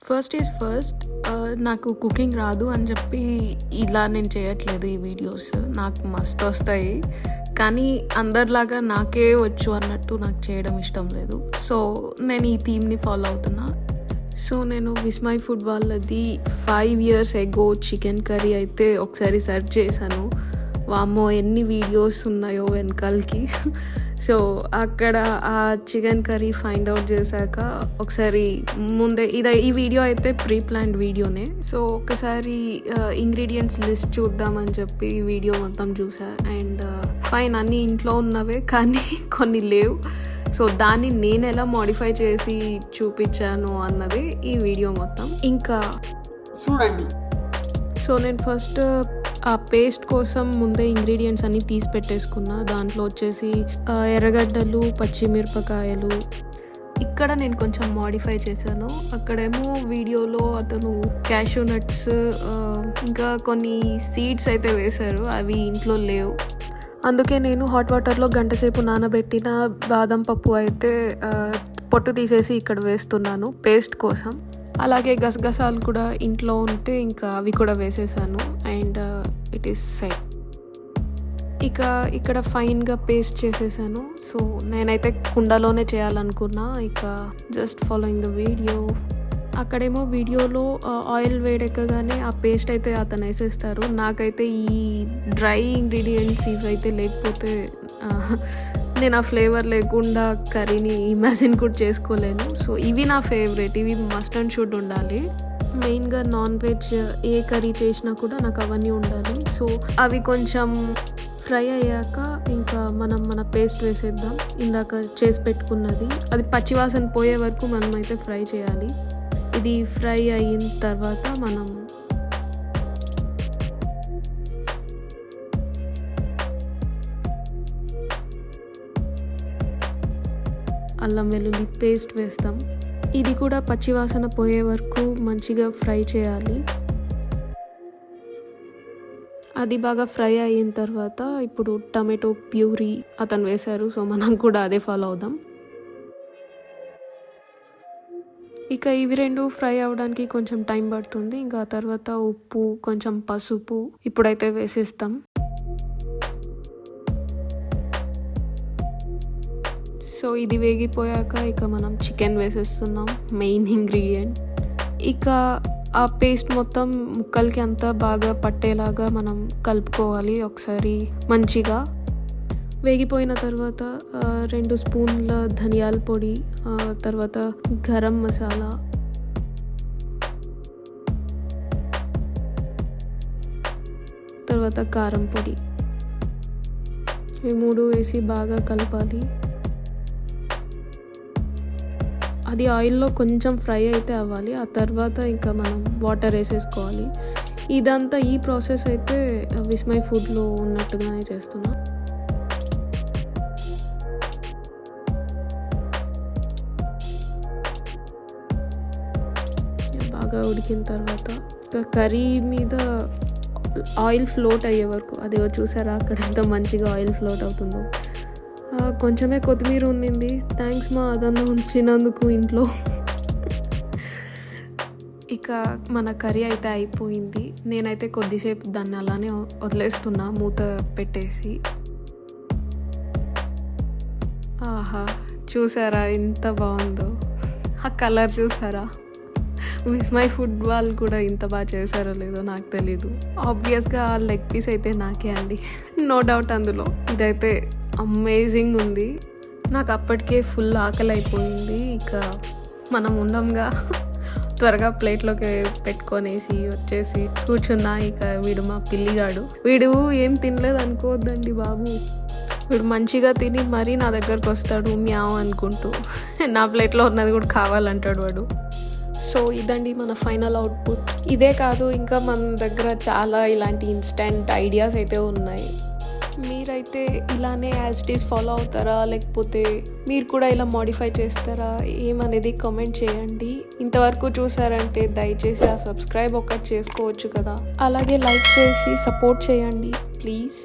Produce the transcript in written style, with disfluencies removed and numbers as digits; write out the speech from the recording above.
First is first, నాకు cooking రాదు అని చెప్పి ఇలా నేను చేయట్లేదు. ఈ వీడియోస్ నాకు మస్తు వస్తాయి, కానీ అందరిలాగా నాకే వచ్చు అన్నట్టు నాకు చేయడం ఇష్టం లేదు. సో నేను ఈ థీమ్ని ఫాలో అవుతున్నా. సో నేను విస్మయ్ ఫుడ్ వాళ్ళది 5 years ago చికెన్ కర్రీ అయితే ఒకసారి సెర్చ్ చేశాను. వామ్మో ఎన్ని వీడియోస్ ఉన్నాయో వెనకాలకి. సో అక్కడ ఆ చికెన్ కర్రీ ఫైండ్ అవుట్ చేశాక ఒకసారి ముందే ఈ వీడియో అయితే ప్రీ ప్లాన్డ్ వీడియోనే. సో ఒకసారి ఇంగ్రీడియంట్స్ లిస్ట్ చూద్దామని చెప్పి వీడియో మొత్తం చూసా. అండ్ ఫైన్ అన్నీ ఇంట్లో ఉన్నవే, కానీ కొన్ని లేవు. సో దాన్ని నేను ఎలా మోడిఫై చేసి చూపించాను అన్నది ఈ వీడియో మొత్తం. ఇంకా చూడండి. సో నేను ఫస్ట్ ఆ పేస్ట్ కోసం ముందే ఇంగ్రీడియంట్స్ అన్నీ తీసి పెట్టేసుకున్నా. దాంట్లో వచ్చేసి ఎర్రగడ్డలు, పచ్చిమిరపకాయలు. ఇక్కడ నేను కొంచెం మోడిఫై చేశాను. అక్కడేమో వీడియోలో అతను క్యాషూ నట్స్ ఇంకా కొన్ని సీడ్స్ అయితే వేశారు, అవి ఇంట్లో లేవు. అందుకే నేను హాట్ వాటర్లో గంటసేపు నానబెట్టిన బాదం పప్పు అయితే పొట్టు తీసేసి ఇక్కడ వేస్తున్నాను పేస్ట్ కోసం. అలాగే గసగసాలు కూడా ఇంట్లో ఉంటే ఇంకా అవి కూడా వేసేసాను. And it is set. ఇక ఇక్కడ ఫైన్గా పేస్ట్ చేసేసాను. సో నేనైతే కుండలోనే చేయాలనుకున్నా. ఇక జస్ట్ ఫాలోయింగ్ ద వీడియో. అక్కడేమో వీడియోలో ఆయిల్ వేడెక్కగానే ఆ పేస్ట్ అయితే అతను వేసేస్తారు. నాకైతే ఈ డ్రై ఇంగ్రీడియంట్స్ ఇవైతే లేకపోతే నేను ఆ ఫ్లేవర్ లేకుండా కర్రీని ఇమాజిన్ కూడా చేసుకోలేను. సో ఇవి నా ఫేవరెట్, ఇవి మస్ట్ అండ్ షుడ్ ఉండాలి. మెయిన్గా నాన్ వెజ్ ఏ కర్రీ చేసినా కూడా నాకు అవన్నీ ఉండాలి. సో అవి కొంచెం ఫ్రై అయ్యాక ఇంకా మన పేస్ట్ వేసేద్దాం. ఇందాక చేసి పెట్టుకున్నది అది పచ్చివాసన పోయే వరకు మనం అయితే ఫ్రై చేయాలి. ఇది ఫ్రై అయిన తర్వాత మనం అల్లం వెల్లుల్లి పేస్ట్ వేస్తాం. ఇది కూడా పచ్చివాసన పోయే వరకు మంచిగా ఫ్రై చేయాలి. అది బాగా ఫ్రై అయిన తర్వాత ఇప్పుడు టమాటో ప్యూరీ అతను వేశారు. సో మనం కూడా అదే ఫాలో అవుదాం. ఇక ఇవి రెండు ఫ్రై అవ్వడానికి కొంచెం టైం పడుతుంది. ఇంకా తర్వాత ఉప్పు, కొంచెం పసుపు ఇప్పుడైతే వేసేస్తాం. సో ఇది వేగిపోయాక ఇక మనం చికెన్ వేసేస్తున్నాం, మెయిన్ ఇంగ్రీడియంట్. ఇక ఆ పేస్ట్ మొత్తం ముక్కలకి అంతా బాగా పట్టేలాగా మనం కలుపుకోవాలి ఒకసారి మంచిగా. వేగిపోయిన తర్వాత 2 స్పూన్ల ధనియాల పొడి, తర్వాత గరం మసాలా, తర్వాత కారం పొడి, ఈ 3 వేసి బాగా కలపాలి. అది ఆయిల్లో కొంచెం ఫ్రై అయితే అవ్వాలి. ఆ తర్వాత ఇంకా మనం వాటర్ వేసేసుకోవాలి. ఇదంతా ఈ ప్రాసెస్ అయితే విస్మయ్ ఫుడ్లో ఉన్నట్టుగానే చేస్తున్నాం. బాగా ఉడికిన తర్వాత కర్రీ మీద ఆయిల్ ఫ్లోట్ అయ్యే వరకు, అది చూసారా అక్కడ ఎంత మంచిగా ఆయిల్ ఫ్లోట్ అవుతుందో. కొంచెమే కొత్తిమీర ఉండింది, థ్యాంక్స్ మా అదన్న ఉంచినందుకు ఇంట్లో. ఇక మన కర్రీ అయితే అయిపోయింది. నేనైతే కొద్దిసేపు దాన్ని అలానే వదిలేస్తున్నా మూత పెట్టేసి. ఆహా, చూసారా ఎంత బాగుందో, ఆ కలర్ చూసారా. విస్మయ్ ఫుడ్ వాళ్ళు కూడా ఇంత బాగా చేశారో లేదో నాకు తెలీదు. ఆబ్వియస్గా ఆ లెగ్ పీస్ అయితే నాకే అండి, నో డౌట్ అందులో. ఇదైతే అమేజింగ్ ఉంది. నాకు అప్పటికే ఫుల్ ఆకలి అయిపోయింది. ఇక మనం ఉండంగా త్వరగా ప్లేట్లోకి పెట్టుకొనేసి వచ్చేసి కూర్చున్నా. ఇక వీడు మా పిల్లిగాడు, వీడు ఏం తినలేదు అనుకోవద్దండి బాబు. వీడు మంచిగా తిని మరీ నా దగ్గరకు వస్తాడు మ్యావ్ అనుకుంటూ. నా ప్లేట్లో ఉన్నది కూడా కావాలంటాడు వాడు. సో ఇదండి మన ఫైనల్ అవుట్పుట్. ఇదే కాదు, ఇంకా మన దగ్గర చాలా ఇలాంటి ఇన్స్టెంట్ ఐడియాస్ అయితే ఉన్నాయి. మీరైతే ఇలానే యాజ్ ఇట్ ఈస్ ఫాలో అవుతారా, లేకపోతే మీరు కూడా ఇలా మోడిఫై చేస్తారా ఏమనేది కామెంట్ చేయండి. ఇంతవరకు చూసారంటే దయచేసి ఆ సబ్స్క్రైబ్ ఒకటి చేసుకోవచ్చు కదా. అలాగే లైక్ చేసి సపోర్ట్ చేయండి ప్లీజ్.